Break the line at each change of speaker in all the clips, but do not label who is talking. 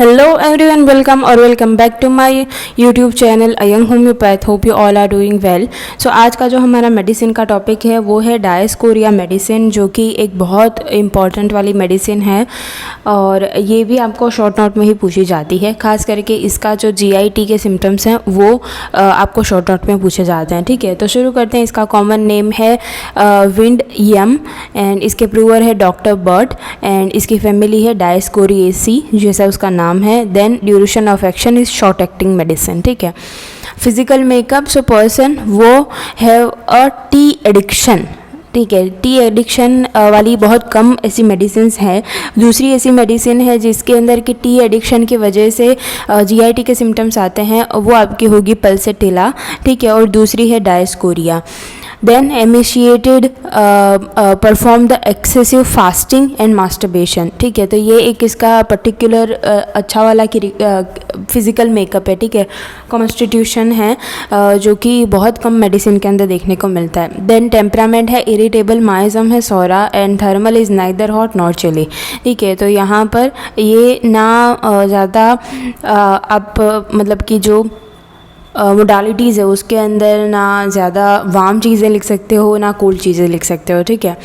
Hello everyone, welcome or welcome back to my YouTube channel A Young Homeopath. Hope you all are doing well. So आज का जो हमारा medicine का topic है वो है डायस्कोरिया मेडिसिन, जो कि एक बहुत इम्पॉर्टेंट वाली मेडिसिन है और ये भी आपको शॉर्ट नोट में ही पूछी जाती है। खास करके इसका जो GIT के सिम्टम्स हैं वो आपको शॉर्ट नोट में पूछे जाते हैं। ठीक है, तो शुरू करते हैं। इसका कॉमन नेम है विंड यम एंड इसके प्रूवर है डॉक्टर बर्ट एंड इसकी फैमिली है डायस्कोरिएसी जैसा उसका नाम है। Then duration of action is short acting medicine. ठीक है, physical makeup, so person who have a tea addiction. ठीक है, टी एडिक्शन वाली बहुत कम ऐसी मेडिसिन है। दूसरी ऐसी मेडिसिन है जिसके अंदर की टी एडिक्शन की वजह से GIT के सिम्टम्स आते हैं, वो आपकी होगी पल्सेटिला। ठीक है, और दूसरी है dioscorea. Then emaciated perform the excessive fasting and masturbation. ठीक है, तो ये एक इसका पर्टिकुलर अच्छा वाला फिजिकल मेकअप है। ठीक है, कॉन्स्टिट्यूशन है जो कि बहुत कम मेडिसिन के अंदर देखने को मिलता है। देन टेम्परामेंट है इरिटेबल, माइजम है psora and thermal is neither hot not chilly. ठीक है, तो यहाँ पर ये ना ज़्यादा आप मतलब कि जो मोडालिटीज़ है उसके अंदर ना ज़्यादा वार्म चीज़ें लिख सकते हो ना कोल्ड चीज़ें लिख सकते हो। ठीक है,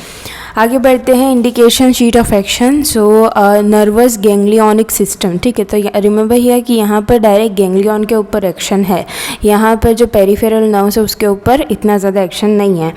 आगे बढ़ते हैं। Indication sheet of action, so nervous ganglionic system. ठीक है, तो रिमेंबर हियर कि यहाँ पर डायरेक्ट गैंग्लियन के ऊपर एक्शन है, यहाँ पर जो पेरिफेरल नर्व्स है उसके ऊपर इतना ज़्यादा एक्शन नहीं है।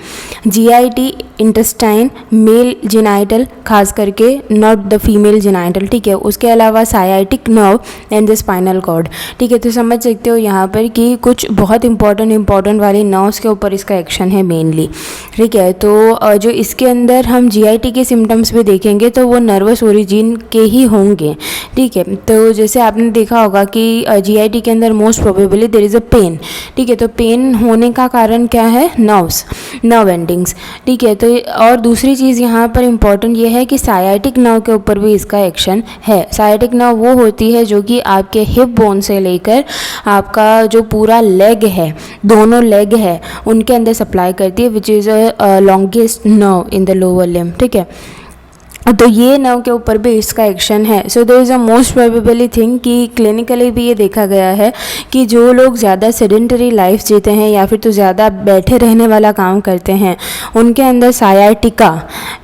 GIT इंटेस्टाइन, मेल जिनाइटल खास करके, नॉट द फीमेल जिनाइटल। ठीक है, उसके अलावा sciatic nerve and the spinal cord. ठीक है, तो समझ सकते हो यहाँ पर कि कुछ बहुत इंपॉर्टेंट वाले नर्व्स के ऊपर इसका एक्शन है मेनली। ठीक है, तो जो इसके अंदर हम GIT के सिम्टम्स भी देखेंगे तो वो नर्वस ओरिजिन के ही होंगे। ठीक है, तो जैसे आपने देखा होगा कि GIT के अंदर most probably there is a pain. ठीक है, तो पेन होने का कारण क्या है? Nerve endings. ठीक है, तो और दूसरी चीज़ यहाँ पर इम्पॉर्टेंट ये है कि साइटिक नर्व के ऊपर भी इसका एक्शन है। साइटिक नर्व वो होती है जो कि आपके हिप बोन से लेकर आपका जो पूरा लेग है, दोनों लेग है, उनके अंदर सप्लाई करती है, विच is a longest nerve in the lower limb. ठीक है, तो ये नर्व के ऊपर भी इसका एक्शन है। So there is a most probably thing कि क्लिनिकली भी ये देखा गया है कि जो लोग ज़्यादा सेडेंटरी लाइफ जीते हैं या फिर तो ज़्यादा बैठे रहने वाला काम करते हैं उनके अंदर sciatica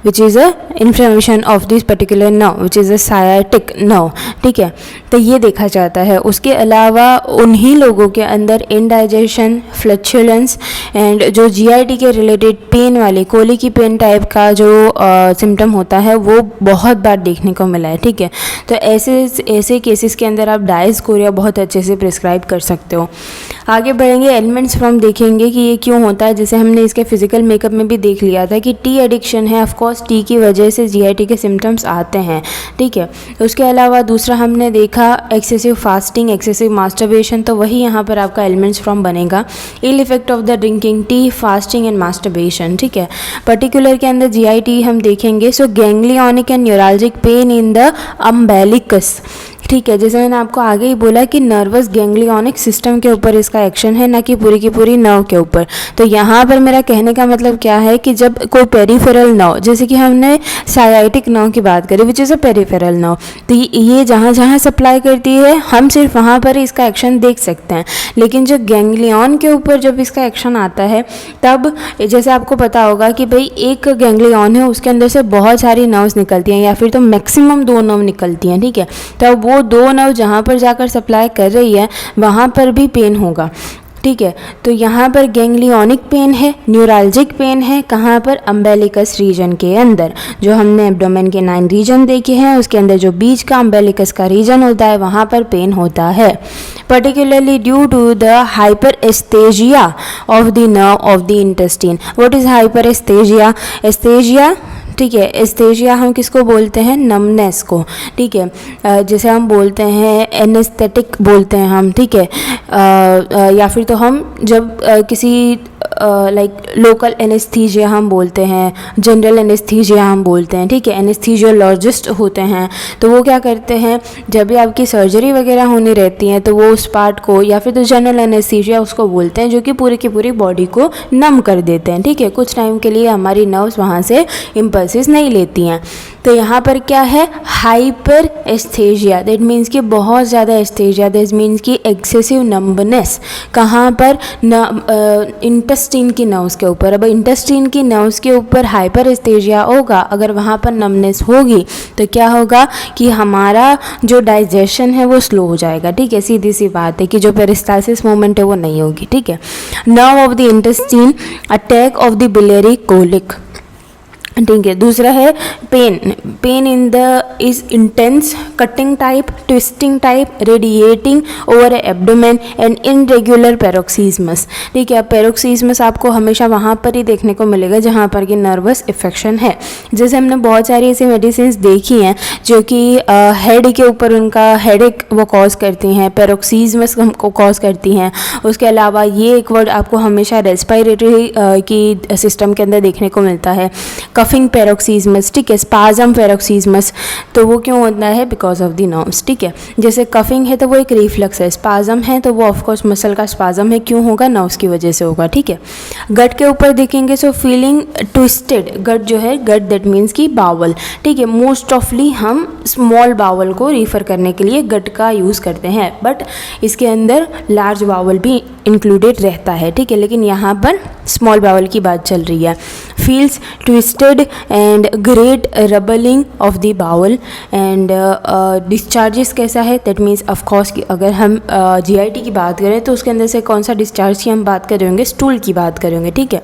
which is a inflammation of this particular nerve which is a sciatic nerve. ठीक है, तो ये देखा जाता है। उसके अलावा उन्हीं लोगों के अंदर इंडाइजेशन, फ्लैचुलेंस एंड जो GIT के रिलेटेड पेन वाली कोली की पेन टाइप का जो सिम्टम होता है वो बहुत बार देखने को मिला है। ठीक है, तो ऐसे केसेस के अंदर आप डायस्कोरिया बहुत अच्छे से प्रिस्क्राइब कर सकते हो। आगे बढ़ेंगे, एलिमेंट्स फ्रॉम देखेंगे कि ये क्यों होता है। जैसे हमने इसके फिजिकल मेकअप में भी देख लिया था कि टी एडिक्शन है, ऑफकोर्स टी की वजह से GIT के सिम्टम्स आते हैं। ठीक है, उसके अलावा दूसरा हमने देखा एक्सेसिव फास्टिंग, एक्सेसिव मास्टरबेशन, तो वही यहाँ पर आपका एलिमेंट्स फ्रॉम बनेगा। Ill effect of the drinking tea, fasting and masturbation. ठीक है, पर्टिकुलर के अंदर GIT हम देखेंगे। So ganglionic and neuralgic pain in the umbilicus. ठीक है, जैसे मैंने आपको आगे ही बोला कि नर्वस गैंग्लियनिक सिस्टम के ऊपर इसका एक्शन है, ना कि पूरी की पूरी नर्व के ऊपर। तो यहाँ पर मेरा कहने का मतलब क्या है कि जब कोई पेरिफेरल नर्व, जैसे कि हमने साइटिक नर्व की बात करी विच इज़ अ पेरिफेरल नर्व, तो ये जहाँ जहाँ सप्लाई करती है हम सिर्फ वहाँ पर इसका एक्शन देख सकते हैं। लेकिन जो गैंग्लियन के ऊपर जब इसका एक्शन आता है तब जैसे आपको पता होगा कि भाई एक गैंग्लियन है उसके अंदर से बहुत सारी नर्व्स निकलती हैं या फिर तो मैक्सिमम 2 नर्व निकलती हैं। ठीक है, तो वो 2 नर्व जहाँ पर जाकर सप्लाई कर रही है वहाँ पर भी पेन होगा। ठीक है, तो यहाँ पर गैंग्लियनिक पेन है, न्यूराल्जिक पेन है, कहाँ पर? अम्बेलिकस रीजन के अंदर। जो हमने एब्डोमेन के 9 रीजन देखे हैं उसके अंदर जो बीच का अम्बेलिकस का रीजन होता है वहाँ पर पेन होता है, particularly due to the hyperaesthesia of the nerve of the intestine. What is hyperaesthesia? Aesthesia, ठीक है, एस्थेजिया हम किसको बोलते हैं? नमनेस को। ठीक है, जैसे हम बोलते हैं एनेस्थेटिक बोलते हैं हम। ठीक है, या फिर तो हम जब किसी लाइक लोकल एनेस्थीजिया हम बोलते हैं, जनरल एनेस्थीजिया हम बोलते हैं, ठीक है। एनेस्थीजियोलॉजिस्ट होते हैं, तो वो क्या करते हैं, जब भी आपकी सर्जरी वगैरह होनी रहती है तो वो उस पार्ट को, या फिर तो जनरल एनेस्थीजिया उसको बोलते हैं, जो कि पूरी की पूरी बॉडी को नम कर देते हैं, ठीक है। कुछ टाइम के लिए हमारी नर्व्स वहाँ से इम्पल्सेस नहीं लेती हैं। तो यहाँ पर क्या है, हाइपर एस्थेजिया, दैट मीन्स कि बहुत ज़्यादा एस्थेजिया, दैट मीन्स कि एक्सेसिव नम्बनेस। कहाँ पर, इंटेस्टाइन की नर्व्स के ऊपर। अब इंटेस्टाइन की नर्व्स के ऊपर हाइपर एस्थेजिया होगा, अगर वहाँ पर नमनेस होगी तो क्या होगा कि हमारा जो डाइजेशन है वो स्लो हो जाएगा, ठीक है। सीधी सी बात है कि जो पेरिस्टालसिस मूवमेंट है वो नहीं होगी, ठीक है। Nerve of the intestine, attack of the biliary colic, ठीक है। दूसरा है pain in the is intense, cutting type, twisting type, radiating over abdomen and irregular paroxysms, ठीक है। पैरोक्सीजमस आपको हमेशा वहाँ पर ही देखने को मिलेगा जहाँ पर कि नर्वस इन्फेक्शन है। जैसे हमने बहुत सारी ऐसी मेडिसिन देखी हैं जो कि हेड के ऊपर उनका हेडेक वो कॉज करती हैं, पैरोक्सीजमस को कॉज करती हैं। उसके अलावा ये एक वर्ड आपको हमेशा रेस्पिरेटरी की सिस्टम के अंदर देखने को मिलता है, कफिंग पैरोक्सीजमस, ठीक है। स्पाजम पैरोक्सीजमस, तो वो क्यों होता है, बिकॉज ऑफ द नर्व्स, ठीक है। जैसे कफिंग है तो वो एक रिफ्लक्स है, स्पाजम है तो वो ऑफकोर्स मसल का स्पाजम है, क्यों होगा, नर्व्स की वजह से होगा, ठीक है। गट के ऊपर देखेंगे सो फीलिंग ट्विस्टेड, गट जो है, गट दैट मीन्स की बावल, ठीक है। मोस्ट ऑफली हम स्मॉल बावल को रिफर करने के लिए गट का यूज़ करते हैं, बट इसके अंदर लार्ज बावल भी इंक्लूडेड रहता है, ठीक है। लेकिन यहाँ पर स्मॉल बावल की बात चल रही है। Feels twisted and great rumbling of the bowel and discharges कैसा है, दैट मीन्स ऑफकोर्स कि अगर हम जीआईटी की बात करें तो उसके अंदर से कौन सा डिस्चार्ज की हम बात करेंगे, स्टूल की बात करेंगे, ठीक है।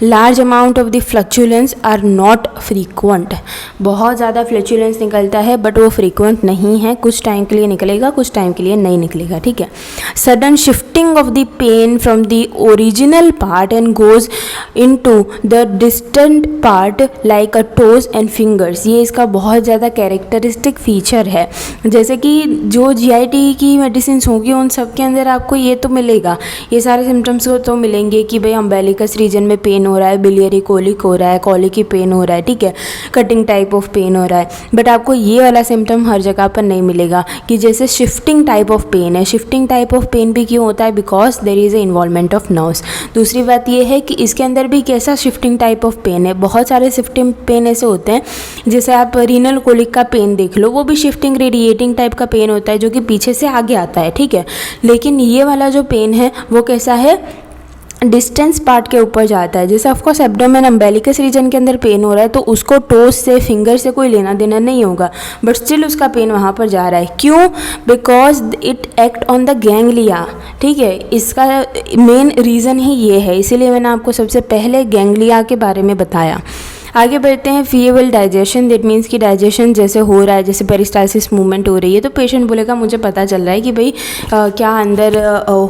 Large amount of the flatulence are not frequent, बहुत ज़्यादा फ्लक्चुलेंस निकलता है बट वो फ्रीक्वेंट नहीं है, कुछ टाइम के लिए निकलेगा, कुछ टाइम के लिए नहीं निकलेगा, ठीक है। Sudden shifting of the pain from the original part and goes into the distant part like a toes and fingers, ये इसका बहुत ज़्यादा कैरेक्टरिस्टिक फीचर है। जैसे कि जो जीआईटी की मेडिसिन होगी उन सब के अंदर आपको ये तो मिलेगा, ये सारे सिम्टम्स तो मिलेंगे कि भाई अम्बेलिकस रीजन में पेन हो रहा है, बिलियरी कोलिक हो रहा है, कॉलिक की पेन हो रहा है, ठीक है, कटिंग टाइप ऑफ पेन हो रहा है, बट आपको ये वाला सिम्टम हर जगह पर नहीं मिलेगा कि जैसे शिफ्टिंग टाइप ऑफ पेन है। शिफ्टिंग टाइप ऑफ पेन भी क्यों होता है, because there is a involvement of nerves. दूसरी बात ये है कि इसके अंदर भी कैसा शिफ्टिंग टाइप ऑफ पेन है, बहुत सारे शिफ्टिंग पेन ऐसे होते हैं, जैसे आप रीनल कोलिक का पेन देख लो, वो भी शिफ्टिंग रेडिएटिंग टाइप का पेन होता है जो कि पीछे से आगे आता है, ठीक है। लेकिन ये वाला जो पेन है वो कैसा है, डिस्टेंस पार्ट के ऊपर जाता है। जैसे ऑफकोर्स एब्डोमेन अम्बेलिकस रीजन के अंदर पेन हो रहा है तो उसको टोस से, फिंगर से कोई लेना देना नहीं होगा, बट स्टिल उसका पेन वहाँ पर जा रहा है, क्यों, because it act on the ganglia, ठीक है। इसका मेन रीज़न ही ये है, इसीलिए मैंने आपको सबसे पहले गैंग्लिया के बारे में बताया। आगे बढ़ते हैं, फीएबल डाइजेशन, दैट मीन्स कि डाइजेशन जैसे हो रहा है, जैसे पेरिस्टालसिस मूवमेंट हो रही है तो पेशेंट बोलेगा मुझे पता चल रहा है कि भाई क्या अंदर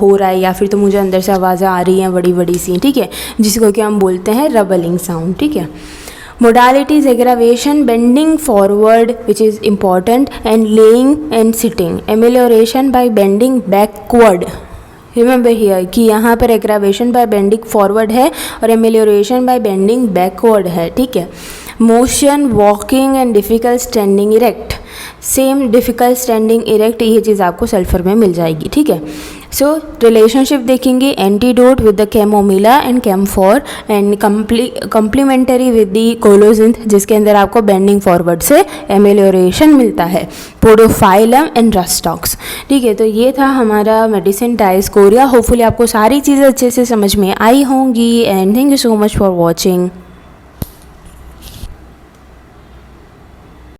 हो रहा है, या फिर तो मुझे अंदर से आवाज़ें आ रही हैं बड़ी बड़ी सी, ठीक है, जिसको कि हम बोलते हैं रबलिंग साउंड, ठीक है। Modalities aggravation, bending forward which is important, and laying and sitting. Amelioration by bending backward. Remember here कि यहाँ पर एग्रावेशन बाय बेंडिंग फॉरवर्ड है और एमेलियोरेशन बाय बेंडिंग बैकवर्ड है, ठीक है। Motion, walking and difficult standing erect, same difficult standing erect, ये चीज़ आपको सल्फर में मिल जाएगी, ठीक है। सो रिलेशनशिप देखेंगे, antidote with the chamomilla and camphor and complementary with the colocynth, जिसके अंदर आपको बेंडिंग फॉरवर्ड से एमेलियोरेशन मिलता है, पोडोफाइलम एंड रस्टॉक्स, ठीक है। तो ये था हमारा मेडिसिन डायस्कोरिया। होपफुली आपको सारी चीज़ें अच्छे से समझ में आई होंगी and thank you so much for watching.